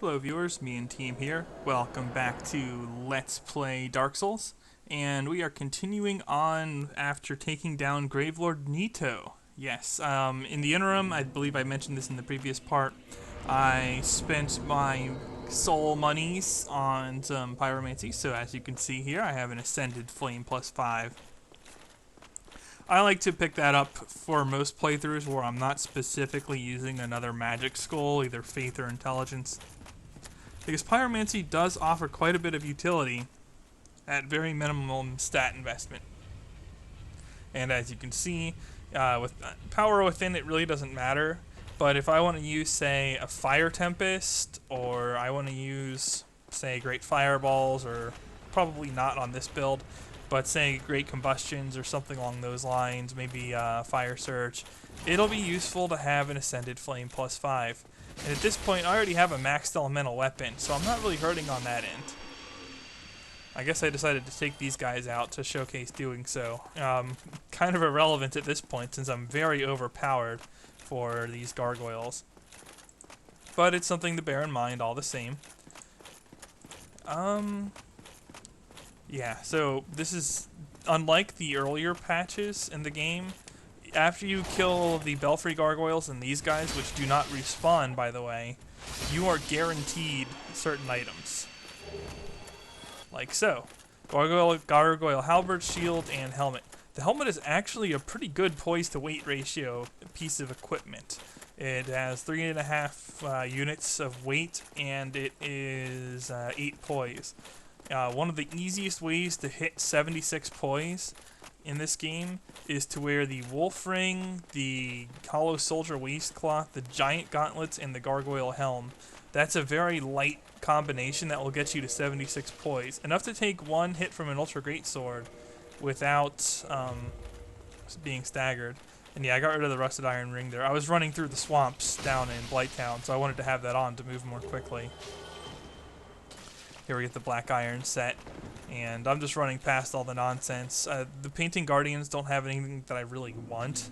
Hello viewers, me and team here. Welcome back to Let's Play Dark Souls. And we are continuing on after taking down Gravelord Nito. Yes, in the interim, I believe I mentioned this in the previous part, I spent my soul monies on some pyromancy, so as you can see here, I have an Ascended Flame +5. I like to pick that up for most playthroughs where I'm not specifically using another magic skull, either faith or intelligence. Because pyromancy does offer quite a bit of utility at very minimum stat investment. And as you can see, with power within, it really doesn't matter. But if I want to use, say, a Fire Tempest, or I want to use, say, Great Fireballs, or probably not on this build, but say Great Combustions or something along those lines, maybe Fire Surge, it'll be useful to have an Ascended Flame +5. And at this point, I already have a maxed elemental weapon, so I'm not really hurting on that end. I guess I decided to take these guys out to showcase doing so. Kind of irrelevant at this point, since I'm very overpowered for these gargoyles. But it's something to bear in mind all the same. Yeah, so this is unlike the earlier patches in the game. After you kill the Belfry Gargoyles and these guys, which do not respawn, by the way, you are guaranteed certain items. Like so. Gargoyle Halberd, Shield, and Helmet. The helmet is actually a pretty good poise to weight ratio piece of equipment. It has 3.5 units of weight, and it is 8 poise. One of the easiest ways to hit 76 poise in this game is to wear the Wolf Ring, the Hollow Soldier Waistcloth, the Giant Gauntlets, and the Gargoyle Helm. That's a very light combination that will get you to 76 poise. Enough to take one hit from an Ultra Great Sword without being staggered. And yeah, I got rid of the Rusted Iron Ring there. I was running through the swamps down in Blighttown, so I wanted to have that on to move more quickly. Here we get the Black Iron set, and I'm just running past all the nonsense. The Painting Guardians don't have anything that I really want,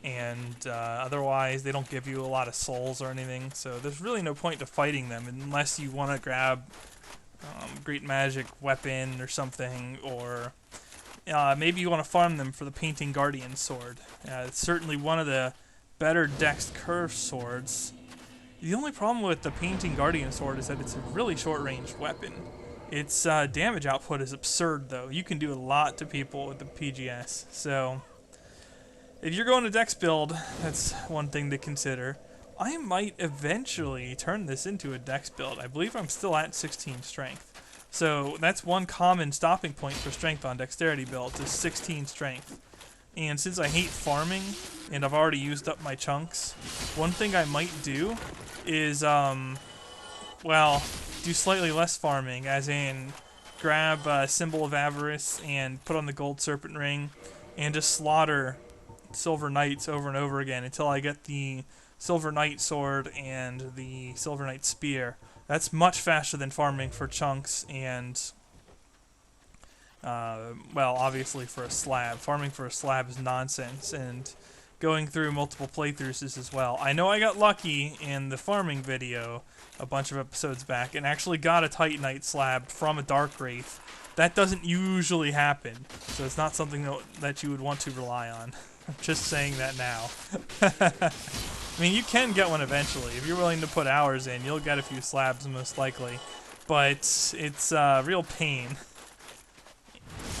and otherwise they don't give you a lot of souls or anything, so there's really no point to fighting them unless you want to grab Great Magic Weapon or something, or maybe you want to farm them for the Painting Guardian Sword. It's certainly one of the better Dex Curve swords. The only problem with the Painting Guardian Sword is that it's a really short-range weapon. Its damage output is absurd, though. You can do a lot to people with the PGS. So, if you're going to Dex build, that's one thing to consider. I might eventually turn this into a Dex build. I believe I'm still at 16 strength. So, that's one common stopping point for strength on dexterity builds, is 16 strength. And since I hate farming, and I've already used up my chunks, one thing I might do is, well, do slightly less farming, as in grab Symbol of Avarice and put on the Gold Serpent Ring, and just slaughter Silver Knights over and over again until I get the Silver Knight Sword and the Silver Knight Spear. That's much faster than farming for chunks and... well, obviously for a slab. Farming for a slab is nonsense, and going through multiple playthroughs is as well. I know I got lucky in the farming video a bunch of episodes back and actually got a Titanite slab from a Dark Wraith. That doesn't usually happen, so it's not something that you would want to rely on. I'm just saying that now. I mean, you can get one eventually. If you're willing to put hours in, you'll get a few slabs most likely, but it's a real pain.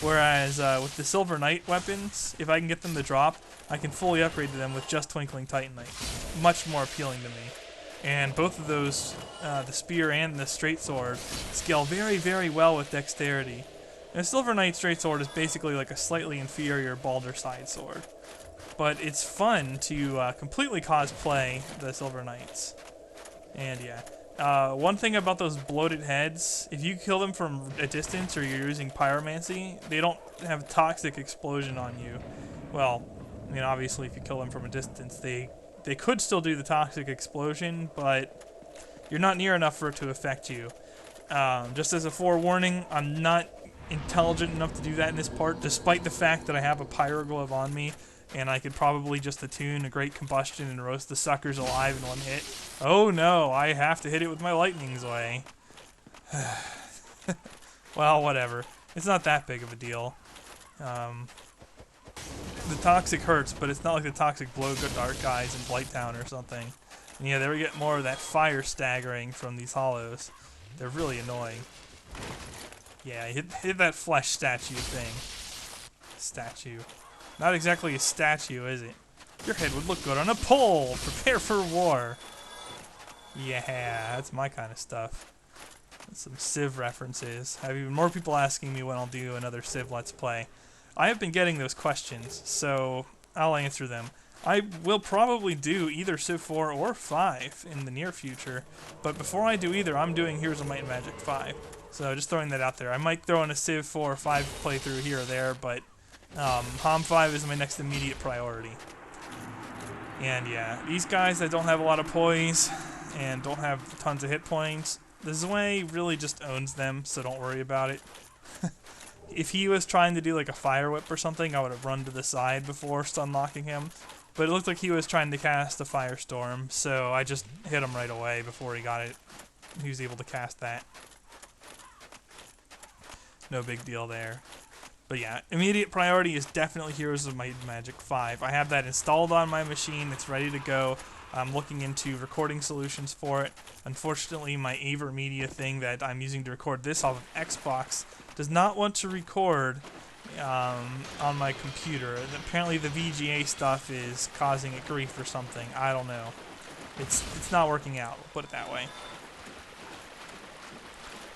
Whereas with the Silver Knight weapons, if I can get them to drop, I can fully upgrade them with just Twinkling Titanite. Much more appealing to me. And both of those, the Spear and the Straight Sword, scale very, very well with dexterity. And the Silver Knight Straight Sword is basically like a slightly inferior Balder Side Sword. But it's fun to completely cosplay the Silver Knights. And yeah. One thing about those bloated heads, if you kill them from a distance or you're using pyromancy, they don't have toxic explosion on you. Well, I mean, obviously if you kill them from a distance, they could still do the toxic explosion, but you're not near enough for it to affect you. Just as a forewarning, I'm not intelligent enough to do that in this part, despite the fact that I have a pyro glove on me. and I could probably just attune a great combustion and roast the suckers alive in one hit. Oh no, I have to hit it with my lightning's way. Well, whatever. It's not that big of a deal. The toxic hurts, but it's not like the toxic blow dark guys in Blighttown or something. And yeah, there we get more of that fire staggering from these hollows. They're really annoying. Yeah, hit that flesh statue thing. Statue. Not exactly a statue, is it? Your head would look good on a pole! Prepare for war! Yeah, that's my kind of stuff. Some Civ references. I have even more people asking me when I'll do another Civ Let's Play. I have been getting those questions, so I'll answer them. I will probably do either Civ 4 or 5 in the near future, but before I do either, I'm doing Heroes of Might and Magic 5. So just throwing that out there. I might throw in a Civ 4 or 5 playthrough here or there, but HOM 5 is my next immediate priority. And yeah, these guys that don't have a lot of poise and don't have tons of hit points, the Zwei really just owns them, so don't worry about it. If he was trying to do like a fire whip or something, I would have run to the side before stun locking him. But it looked like he was trying to cast a firestorm, so I just hit him right away before he got it. He was able to cast that. No big deal there. But yeah, immediate priority is definitely Heroes of Might and Magic 5. I have that installed on my machine. It's ready to go. I'm looking into recording solutions for it. Unfortunately, my AverMedia thing that I'm using to record this off of Xbox does not want to record on my computer. Apparently the VGA stuff is causing it grief or something. I don't know. It's not working out, we'll put it that way.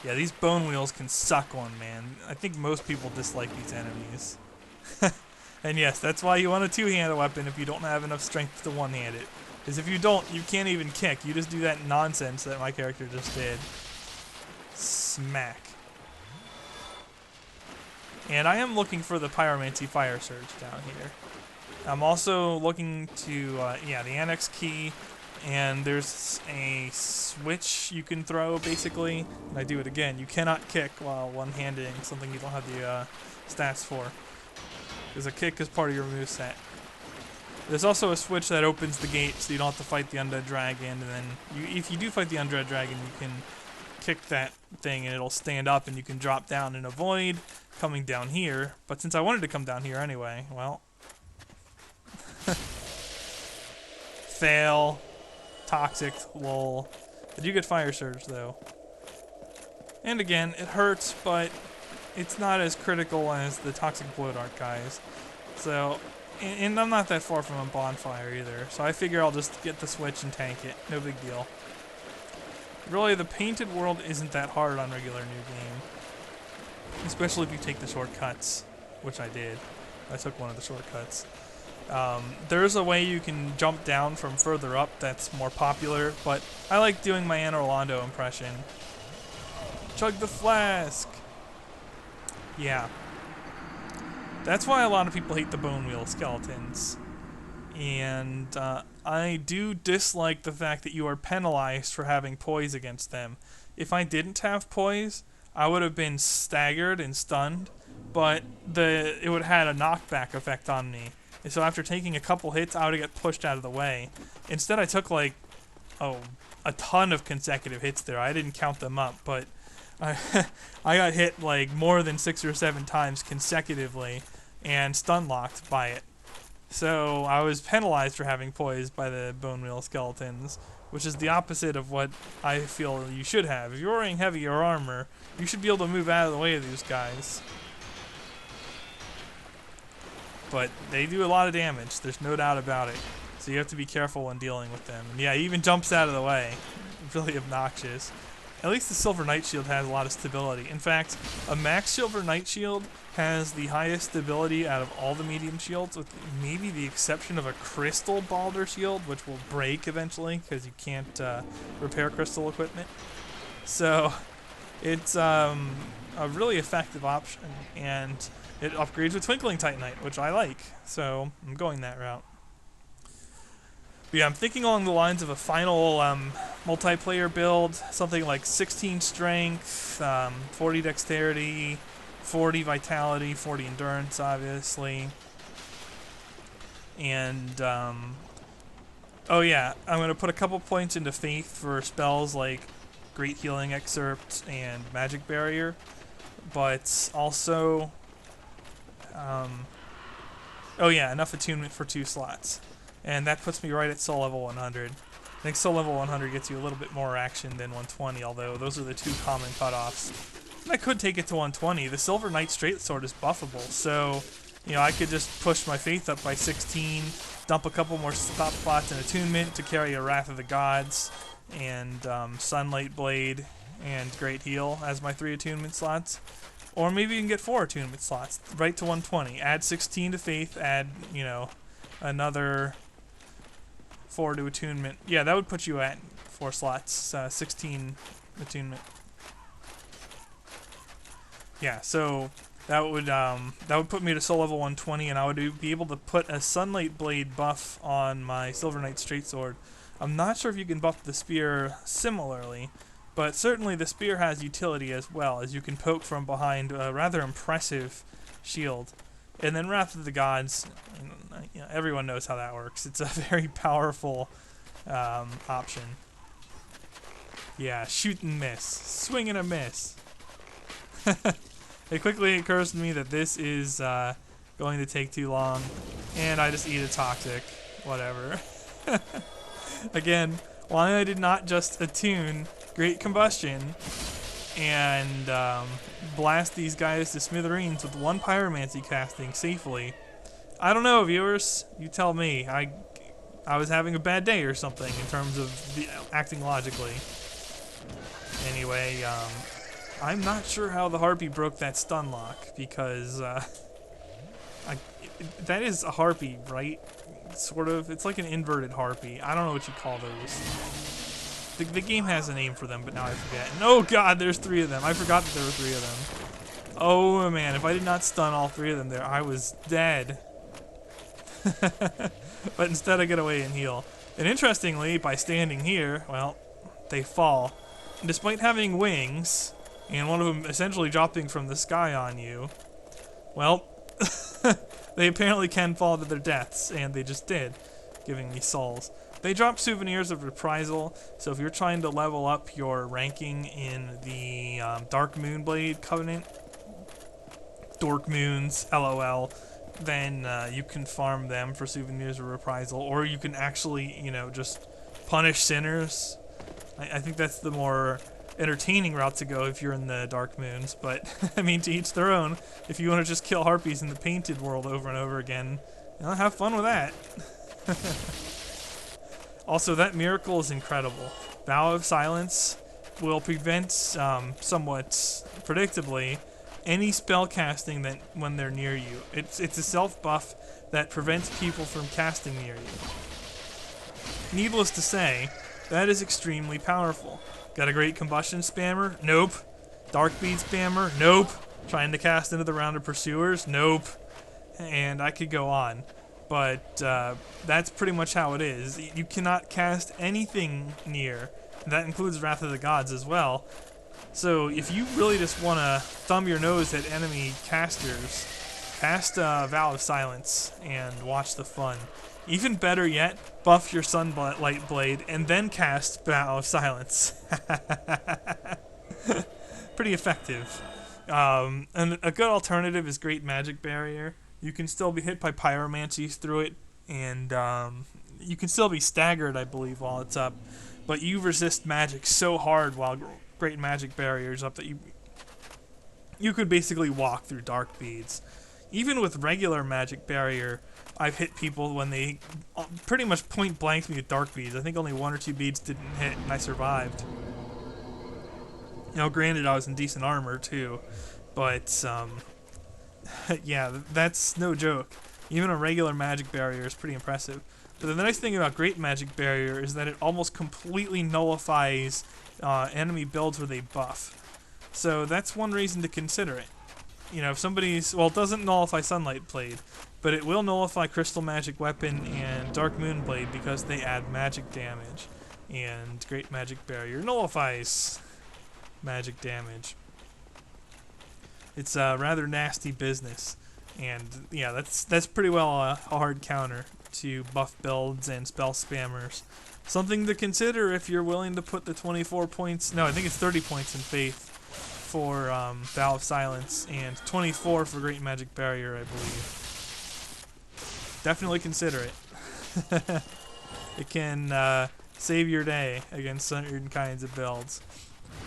Yeah, these bone wheels can suck one, man. I think most people dislike these enemies. And yes, that's why you want a two-handed weapon if you don't have enough strength to one-hand it. Because if you don't, you can't even kick. You just do that nonsense that my character just did. Smack. And I am looking for the Pyromancy Fire Surge down here. I'm also looking to, yeah, the Annex Key, and there's a switch you can throw, basically. And I do it again. You cannot kick while one-handing something you don't have the stats for. Because a kick is part of your moveset. There's also a switch that opens the gate so you don't have to fight the Undead Dragon, and then if you do fight the Undead Dragon, you can kick that thing and it'll stand up and you can drop down and avoid coming down here. But since I wanted to come down here anyway, well... Fail. Toxic. Lol. I do get Fire Surge though. And again, it hurts, but it's not as critical as the Toxic Blow Dart guys. So... And I'm not that far from a bonfire either, so I figure I'll just get the switch and tank it. No big deal. Really, the painted world isn't that hard on regular New Game. Especially if you take the shortcuts, which I did. I took one of the shortcuts. There's a way you can jump down from further up that's more popular, but I like doing my Anor Londo impression. Chug the flask! Yeah. That's why a lot of people hate the bone wheel skeletons. And I do dislike the fact that you are penalized for having poise against them. If I didn't have poise, I would have been staggered and stunned, but it would have had a knockback effect on me. And so after taking a couple hits, I would have got pushed out of the way. Instead, I took like, a ton of consecutive hits there. I didn't count them up, but I got hit like more than 6 or 7 times consecutively and stun locked by it. So I was penalized for having poise by the bone wheel skeletons, which is the opposite of what I feel you should have. If you're wearing heavier armor, you should be able to move out of the way of these guys. But they do a lot of damage, there's no doubt about it. So you have to be careful when dealing with them. And yeah, he even jumps out of the way. Really obnoxious. At least the Silver Knight Shield has a lot of stability. In fact, a Max Silver Knight Shield has the highest stability out of all the medium shields, with maybe the exception of a Crystal Balder Shield, which will break eventually because you can't repair crystal equipment. So it's a really effective option, and it upgrades with Twinkling Titanite, which I like. So I'm going that route. But yeah, I'm thinking along the lines of a final multiplayer build, something like 16 strength, 40 dexterity, 40 vitality, 40 endurance, obviously. And oh yeah, I'm gonna put a couple points into Faith for spells like Great Healing Excerpt and Magic Barrier, but also, oh yeah, enough attunement for 2 slots, and that puts me right at soul level 100. I think soul level 100 gets you a little bit more action than 120, although those are the 2 common cutoffs. And I could take it to 120. The Silver Knight Straight Sword is buffable, so you know I could just push my Faith up by 16, dump a couple more stop slots in attunement to carry a Wrath of the Gods and Sunlight Blade and Great Heal as my 3 attunement slots. Or maybe you can get 4 attunement slots, right to 120. Add 16 to Faith, add, you know, another 4 to attunement. Yeah, that would put you at 4 slots, 16 attunement. Yeah, so that would put me to soul level 120, and I would be able to put a Sunlight Blade buff on my Silver Knight Straight Sword. I'm not sure if you can buff the spear similarly, but certainly the spear has utility as well, as you can poke from behind a rather impressive shield. And then Wrath of the Gods, you know, everyone knows how that works. It's a very powerful option. Yeah, shoot and miss. Swing and a miss. It quickly occurs to me that this is going to take too long, and I just eat a toxic. Whatever. Again, why I did not just attune Great Combustion and blast these guys to smithereens with 1 pyromancy casting safely. I don't know, viewers. You tell me. I was having a bad day or something in terms of acting logically. Anyway, I'm not sure how the Harpy broke that stun lock, because that is a Harpy, right? Sort of. It's like an inverted Harpy. I don't know what you call those. The game has a name for them, but now I forget. And oh god, there's 3 of them. I forgot that there were 3 of them. Oh man, if I did not stun all 3 of them there, I was dead. But instead I get away and heal. And interestingly, by standing here, well, they fall. And despite having wings, and one of them essentially dropping from the sky on you, well, they apparently can fall to their deaths, and they just did, giving me souls. They drop Souvenirs of Reprisal, so if you're trying to level up your ranking in the Dark Moonblade Covenant, dorkmoons, LOL, then you can farm them for Souvenirs of Reprisal, or you can actually, you know, just punish sinners. I think that's the more entertaining route to go if you're in the Dark Moons, but I mean, to each their own. If you want to just kill harpies in the painted world over and over again, you know, have fun with that. Also, that miracle is incredible. Vow of Silence will prevent, somewhat predictably, any spell casting that when they're near you. It's a self buff that prevents people from casting near you. Needless to say, that is extremely powerful. Got a Great Combustion spammer? Nope. Darkbead spammer? Nope. Trying to cast into the Round of Pursuers? Nope. And I could go on. But that's pretty much how it is. You cannot cast anything near. That includes Wrath of the Gods as well. So if you really just want to thumb your nose at enemy casters, cast Vow of Silence and watch the fun. Even better yet, buff your Sunlight Blade and then cast Vow of Silence. Pretty effective. And a good alternative is Great Magic Barrier. You can still be hit by pyromancies through it, and you can still be staggered, I believe, while it's up. But you resist magic so hard while Great Magic Barrier is up that you could basically walk through dark beads. Even with regular Magic Barrier, I've hit people when they pretty much point blanked me with dark beads. I think only 1 or 2 beads didn't hit, and I survived. You know, granted, I was in decent armor too, but yeah, that's no joke. Even a regular Magic Barrier is pretty impressive. But the nice thing about Great Magic Barrier is that it almost completely nullifies enemy builds with a buff. So that's one reason to consider it. You know, if somebody's... Well, it doesn't nullify Sunlight Blade, but it will nullify Crystal Magic Weapon and Dark Moon Blade because they add magic damage. And Great Magic Barrier nullifies magic damage. It's a rather nasty business. And, yeah, that's pretty well a hard counter. to buff builds and spell spammers. Something to consider if you're willing to put the 24 points, no, I think it's 30 points in Faith for Vow of Silence, and 24 for Great Magic Barrier, I believe. Definitely consider it. It can save your day against certain kinds of builds.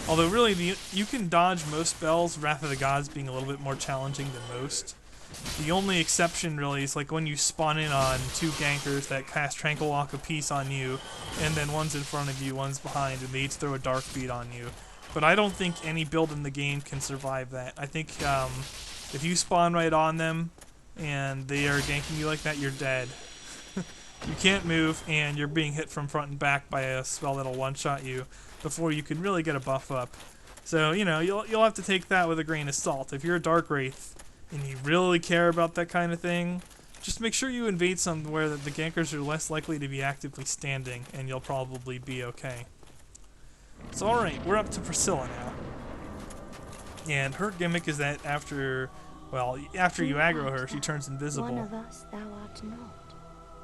Although really, you can dodge most spells, Wrath of the Gods being a little bit more challenging than most. The only exception really is like when you spawn in on 2 gankers that cast Tranquil Walk of Peace on you, and then one's in front of you, one's behind, and they each throw a Dark Beat on you. But I don't think any build in the game can survive that. I think if you spawn right on them and they are ganking you like that, you're dead. You can't move, and you're being hit from front and back by a spell that'll one-shot you before you can really get a buff up. So, you know, you'll have to take that with a grain of salt. If you're a Dark Wraith and you really care about that kind of thing, just make sure you invade somewhere that the gankers are less likely to be actively standing, and you'll probably be okay. So alright, we're up to Priscilla now. And her gimmick is that after you aggro her, she turns invisible. One of us thou art not.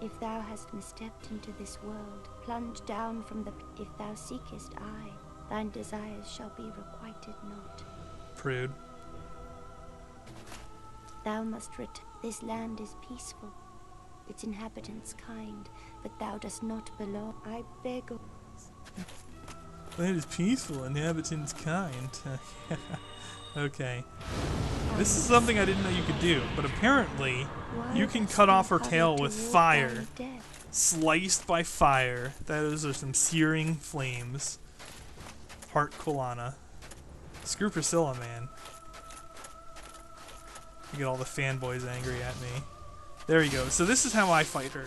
If thou hast misstepped into this world, plunge down from the... If thou seekest I, thine desires shall be requited not. Prude. Thou must this land is peaceful, its inhabitants kind, but thou dost not belong. I beg of... Land is peaceful, inhabitants kind. Okay. This is something I didn't know you could do, but apparently you can cut off her tail with fire. Sliced by fire. Those are some searing flames. Heart Kulana. Screw Priscilla, man. You get all the fanboys angry at me. There you go. So this is how I fight her.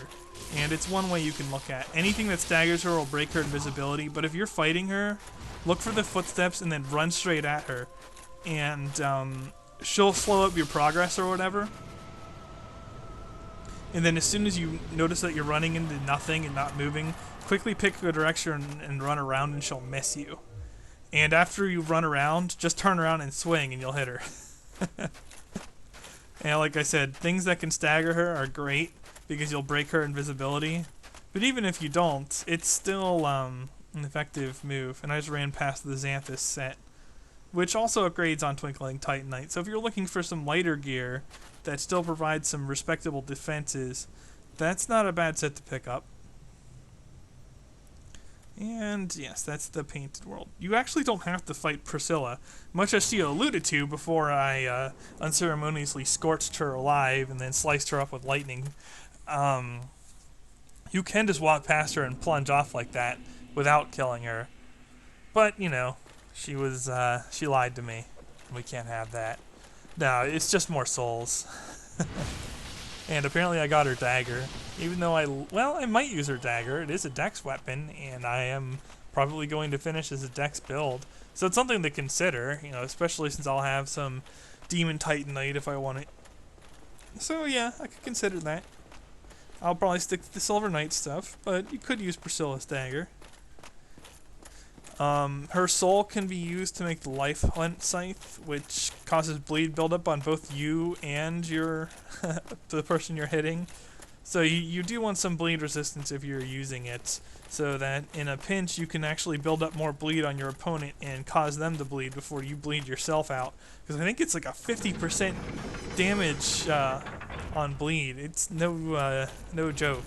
And it's one way you can look at. Anything that staggers her will break her invisibility, but if you're fighting her, look for the footsteps and then run straight at her. And she'll slow up your progress or whatever. And then as soon as you notice that you're running into nothing and not moving, quickly pick a direction and run around and she'll miss you. And after you run around, just turn around and swing and you'll hit her. And like I said, things that can stagger her are great because you'll break her invisibility. But even if you don't, it's still an effective move. And I just ran past the Xanthus set, which also upgrades on Twinkling Titanite. So if you're looking for some lighter gear that still provides some respectable defenses, that's not a bad set to pick up. And yes, that's the Painted World. You actually don't have to fight Priscilla, much as she alluded to before I unceremoniously scorched her alive and then sliced her up with lightning. You can just walk past her and plunge off like that without killing her. But, you know, she lied to me. We can't have that. No, it's just more souls. And apparently I got her dagger. Even though I might use her dagger. It is a dex weapon, and I am probably going to finish as a dex build. So it's something to consider, you know, especially since I'll have some Demon Titanite if I want it. So yeah, I could consider that. I'll probably stick to the Silver Knight stuff, but you could use Priscilla's dagger. Her soul can be used to make the Life Hunt Scythe, which causes bleed buildup on both you and the person you're hitting. So you do want some bleed resistance if you're using it, so that in a pinch you can actually build up more bleed on your opponent and cause them to bleed before you bleed yourself out. Because I think it's like a 50% damage on bleed. It's no joke.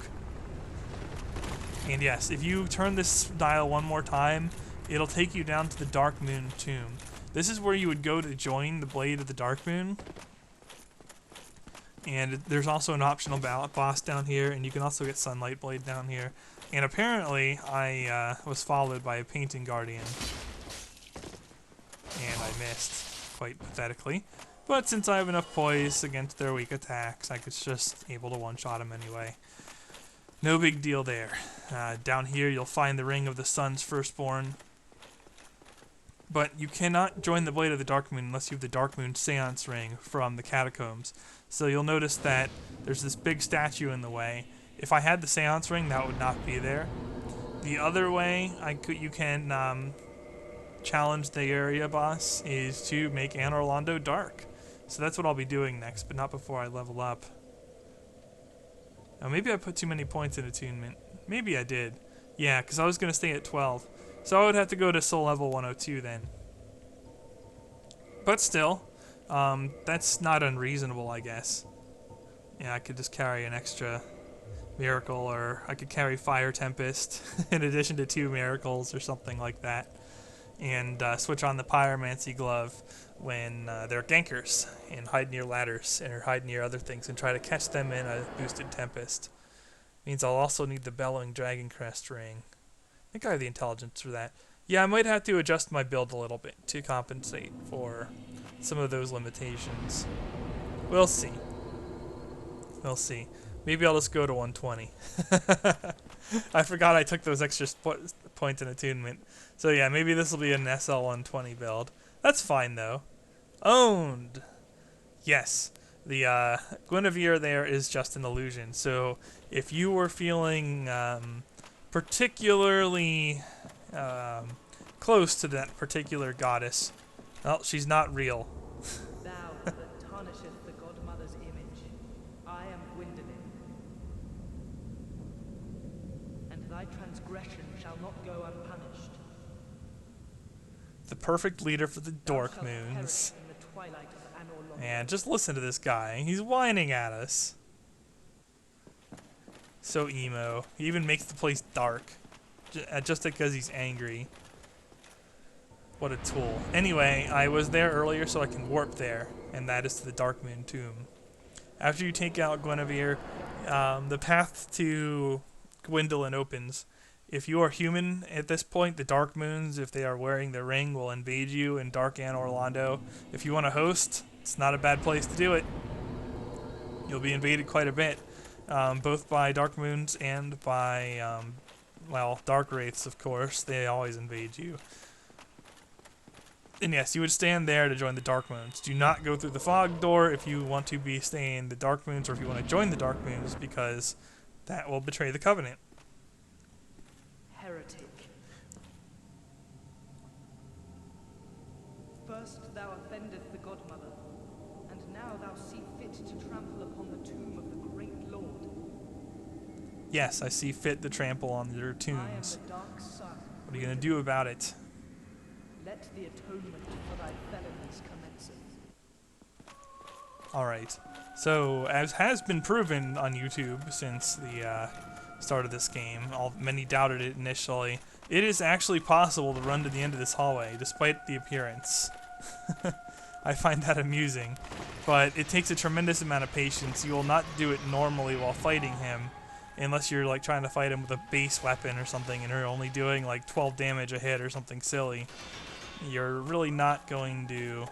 And yes, if you turn this dial one more time, it'll take you down to the Dark Moon Tomb. This is where you would go to join the Blade of the Dark Moon. And there's also an optional boss down here, and you can also get Sunlight Blade down here. And apparently, I was followed by a Painting Guardian. And I missed, quite pathetically. But since I have enough poise against their weak attacks, I was just able to one-shot them anyway. No big deal there. Down here, you'll find the Ring of the Sun's Firstborn. But you cannot join the Blade of the Dark Moon unless you have the Dark Moon Seance Ring from the Catacombs. So you'll notice that there's this big statue in the way. If I had the Seance Ring, that would not be there. The other way you can challenge the area boss is to make Anor Londo dark. So that's what I'll be doing next, but not before I level up. Oh, maybe I put too many points in attunement. Maybe I did. Yeah, because I was going to stay at 12. So I would have to go to soul level 102 then. But still, that's not unreasonable, I guess. Yeah, I could just carry an extra miracle, or I could carry Fire Tempest in addition to 2 miracles or something like that. And switch on the Pyromancy Glove when they're gankers and hide near ladders or hide near other things and try to catch them in a boosted Tempest. Means I'll also need the Bellowing Dragon Crest Ring. I think I have the intelligence for that. Yeah, I might have to adjust my build a little bit to compensate for some of those limitations. We'll see. We'll see. Maybe I'll just go to 120. I forgot I took those extra points in attunement. So yeah, maybe this will be an SL 120 build. That's fine though. Owned! Yes, the Guinevere there is just an illusion. So if you were feeling particularly close to that particular goddess, well, she's not real. Thou that tarnisheth the godmother's image, I am Gwyndolin. And thy transgression shall not go unpunished. The perfect leader for the dorkmoons. And just listen to this guy. He's whining at us. So emo. He even makes the place dark. Just because he's angry. What a tool. Anyway, I was there earlier so I can warp there. And that is to the Darkmoon Tomb. After you take out Guinevere, the path to Gwyndolin opens. If you are human at this point, the Dark Moons, if they are wearing the ring, will invade you in Dark Anor Londo. If you want to host, it's not a bad place to do it. You'll be invaded quite a bit, both by Dark Moons and by, well, Dark Wraiths, of course. They always invade you. And yes, you would stand there to join the Dark Moons. Do not go through the Fog Door if you want to be staying the Dark Moons, or if you want to join the Dark Moons, because that will betray the Covenant. Heretic. First thou offendest the godmother, and now thou see fit to trample upon the tomb of the great lord. Yes, I see fit to trample on your tombs. I am the dark sun. What are you going to do about it? Let the atonement for thy felonies commenceth. Alright, so as has been proven on YouTube since the start of this game, many doubted it initially, it is actually possible to run to the end of this hallway despite the appearance. I find that amusing, but it takes a tremendous amount of patience. You will not do it normally while fighting him unless you're like trying to fight him with a base weapon or something and you're only doing like 12 damage a hit or something silly. You're really not going to...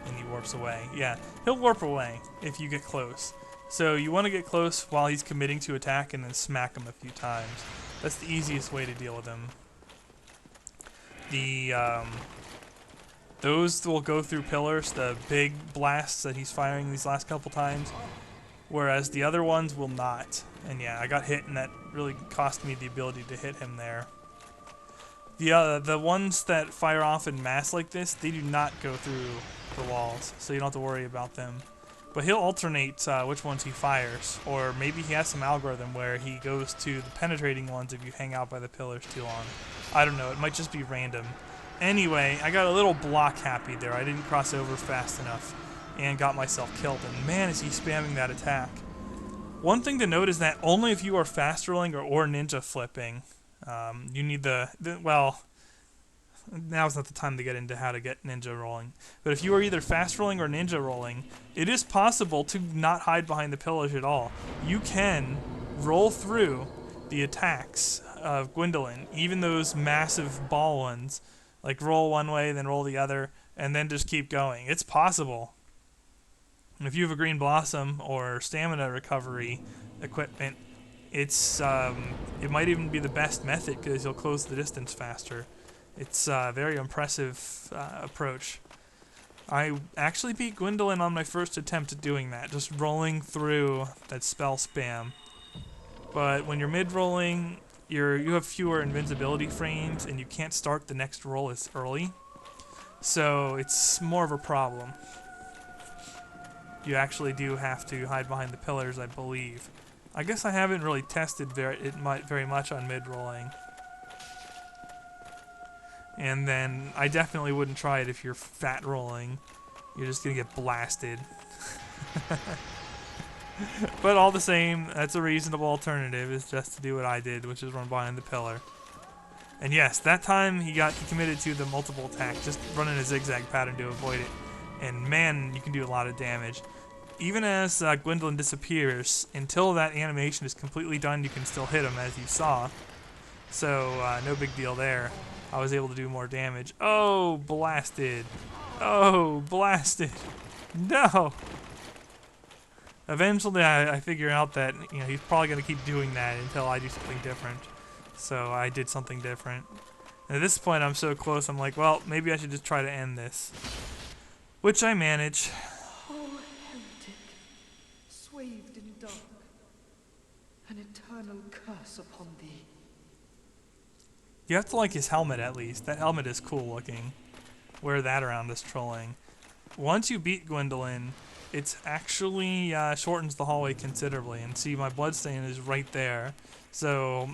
And he warps away. Yeah, he'll warp away if you get close. So you want to get close while he's committing to attack and then smack him a few times. That's the easiest way to deal with him. Those will go through pillars, the big blasts that he's firing these last couple times, whereas the other ones will not. And yeah, I got hit and that really cost me the ability to hit him there. The ones that fire off in mass like this, they do not go through the walls, so you don't have to worry about them. But he'll alternate which ones he fires, or maybe he has some algorithm where he goes to the penetrating ones if you hang out by the pillars too long. I don't know, it might just be random. Anyway, I got a little block happy there. I didn't cross over fast enough and got myself killed, and man is he spamming that attack. One thing to note is that only if you are fast rolling or ninja flipping, you need well, now's not the time to get into how to get ninja rolling. But if you are either fast rolling or ninja rolling, it is possible to not hide behind the pillars at all. You can roll through the attacks of Gwyndolin, even those massive ball ones. Like roll one way, then roll the other, and then just keep going. It's possible. If you have a green blossom or stamina recovery equipment, it's it might even be the best method because you'll close the distance faster. It's a very impressive approach. I actually beat Gwyndolin on my first attempt at doing that, just rolling through that spell spam. But when you're mid-rolling, you have fewer invincibility frames, and you can't start the next roll as early. So it's more of a problem. you actually do have to hide behind the pillars, I believe. I guess I haven't really tested very much on mid-rolling. And then I definitely wouldn't try it if you're fat rolling. You're just gonna get blasted. But all the same, that's a reasonable alternative, is just to do what I did, which is run behind the pillar. And yes, that time he committed to the multiple attack, just running a zigzag pattern to avoid it. And man, you can do a lot of damage. Even as Gwyndolin disappears, until that animation is completely done, you can still hit him, as you saw. So, no big deal there. I was able to do more damage. Oh, blasted. Oh, blasted. No! Eventually, I figure out that he's probably going to keep doing that until I do something different. So I did something different. And at this point, I'm so close, I'm like, well, maybe I should just try to end this. Which I manage. Oh, heretic, swathed in dark, an eternal curse upon thee. You have to like his helmet at least. That helmet is cool looking. Wear that around as trolling. Once you beat Gwyndolin, it's actually shortens the hallway considerably. And see, my bloodstain is right there. So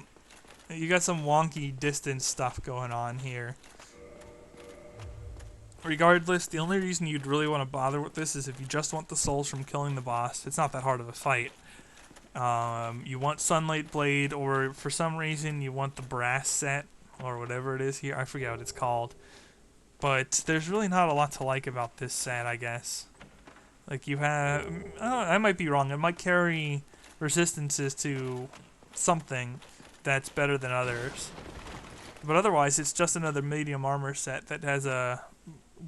you got some wonky distance stuff going on here. Regardless, the only reason you'd really want to bother with this is if you just want the souls from killing the boss. It's not that hard of a fight. You want Sunlight Blade, or for some reason you want the brass set, or whatever it is here. I forget what it's called. But there's really not a lot to like about this set, I guess. Like you have, I might be wrong. It might carry resistances to something that's better than others. But otherwise, it's just another medium armor set that has a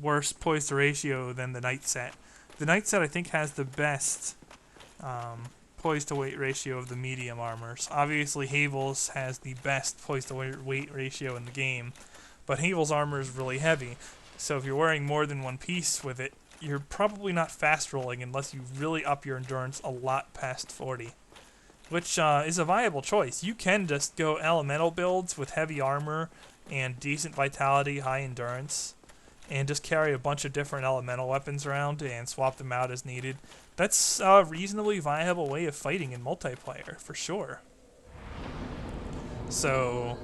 worse poise to ratio than the knight set. The knight set, I think, has the best poise to weight ratio of the medium armors. Obviously, Havel's has the best poise to weight ratio in the game, but Havel's armor is really heavy. So if you're wearing more than one piece with it, you're probably not fast rolling unless you really up your endurance a lot past 40. Which is a viable choice. You can just go elemental builds with heavy armor and decent vitality, high endurance, and just carry a bunch of different elemental weapons around and swap them out as needed. That's a reasonably viable way of fighting in multiplayer, for sure. So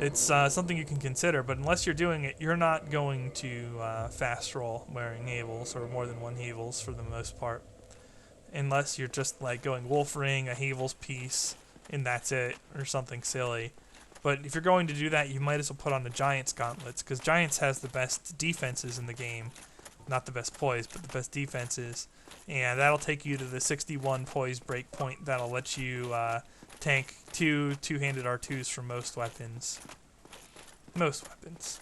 it's something you can consider, but unless you're doing it, you're not going to fast roll wearing Havels, or more than one Havels for the most part. Unless you're just like going Wolf Ring, a Havel's piece, and that's it, or something silly. But if you're going to do that, you might as well put on the Giants gauntlets, because Giants has the best defenses in the game. Not the best poise, but the best defenses. And that'll take you to the 61 poise break point that'll let you tank two-handed R2s for most weapons. Most weapons.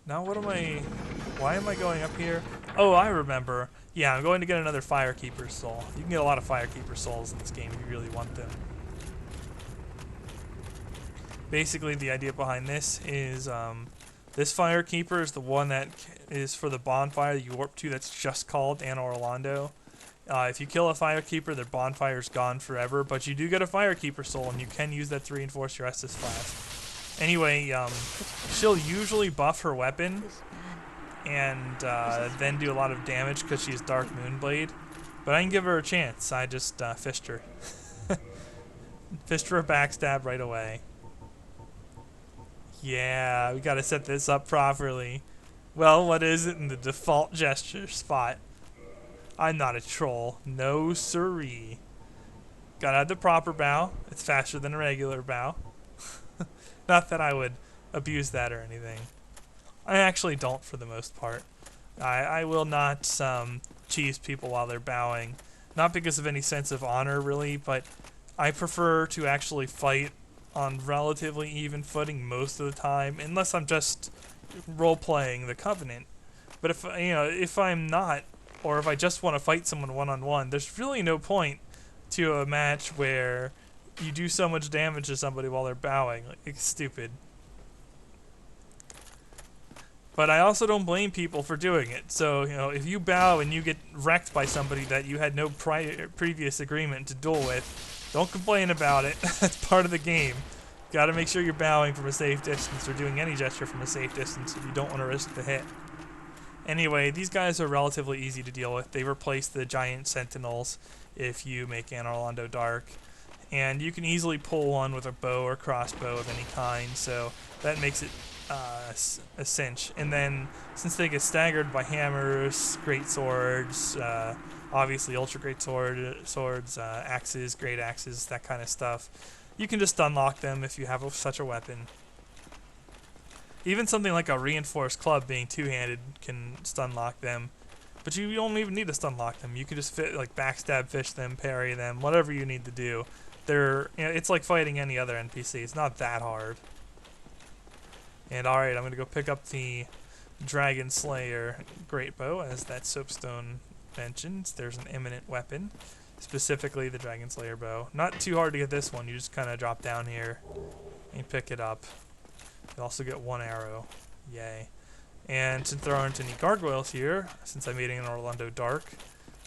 Now why am I going up here? Oh, I remember. Yeah, I'm going to get another Firekeeper soul. You can get a lot of Firekeeper souls in this game if you really want them. Basically, the idea behind this is this Firekeeper is the one that is for the bonfire you warp to that's just called Anor Londo. If you kill a Firekeeper, their bonfire's gone forever, but you do get a Firekeeper soul, and you can use that to reinforce your Estus class. Anyway, she'll usually buff her weapon and then do a lot of damage because she's Dark Moonblade. But I can give her a chance. I just fished her. Fished for a backstab right away. Yeah, we gotta set this up properly. Well, what is it in the default gesture spot? I'm not a troll. No siree. Gotta have the proper bow. It's faster than a regular bow. Not that I would abuse that or anything. I actually don't for the most part. I will not cheese people while they're bowing. Not because of any sense of honor, really, but I prefer to actually fight on relatively even footing most of the time, unless I'm just role-playing the Covenant. But if I'm not, or if I just want to fight someone one-on-one, there's really no point to a match where you do so much damage to somebody while they're bowing. Like, it's stupid. But I also don't blame people for doing it. So, if you bow and you get wrecked by somebody that you had no previous agreement to duel with, don't complain about it. That's part of the game. Gotta make sure you're bowing from a safe distance or doing any gesture from a safe distance if you don't want to risk the hit. Anyway, these guys are relatively easy to deal with. They replace the giant sentinels if you make Anor Londo dark. And you can easily pull one with a bow or crossbow of any kind, so that makes it a cinch. And then, since they get staggered by hammers, great swords, obviously ultra great swords, axes, great axes, that kind of stuff, you can just unlock them if you have such a weapon. Even something like a reinforced club being two-handed can stun lock them, but you don't even need to stun lock them. You can just backstab fish them, parry them, whatever you need to do. It's like fighting any other NPC. It's not that hard. And alright, I'm going to go pick up the Dragon Slayer Great Bow, as that soapstone mentions. There's an eminent weapon, specifically the Dragon Slayer Bow. Not too hard to get this one. You just kind of drop down here and pick it up. You also get one arrow. Yay. And since there aren't any gargoyles here, since I'm eating an Orlando Dark,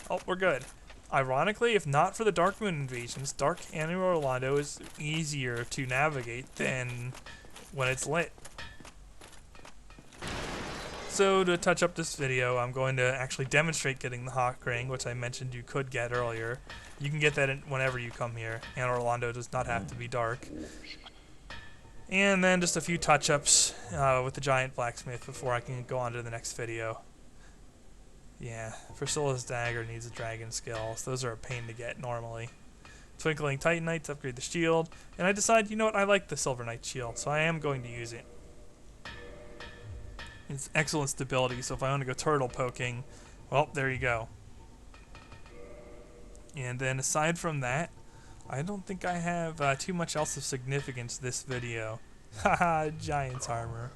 oh, we're good. Ironically, if not for the Dark Moon invasions, Dark Anor Orlando is easier to navigate than when it's lit. So to touch up this video, I'm going to actually demonstrate getting the Hawk Ring, which I mentioned you could get earlier. You can get that whenever you come here. Anor Orlando does not have to be dark. And then just a few touch-ups with the giant blacksmith before I can go on to the next video. Yeah, Priscilla's dagger needs a dragon skill, so those are a pain to get normally. Twinkling Titanites, upgrade the shield, and I decide, you know what, I like the Silver Knight shield, so I am going to use it. It's excellent stability, so if I want to go turtle poking, well, there you go. And then aside from that, I don't think I have too much else of significance this video. Haha, Giant's armor.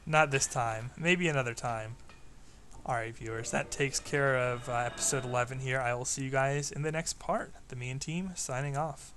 Not this time, maybe another time. Alright viewers, that takes care of episode 11 here. I will see you guys in the next part. The Me and Team signing off.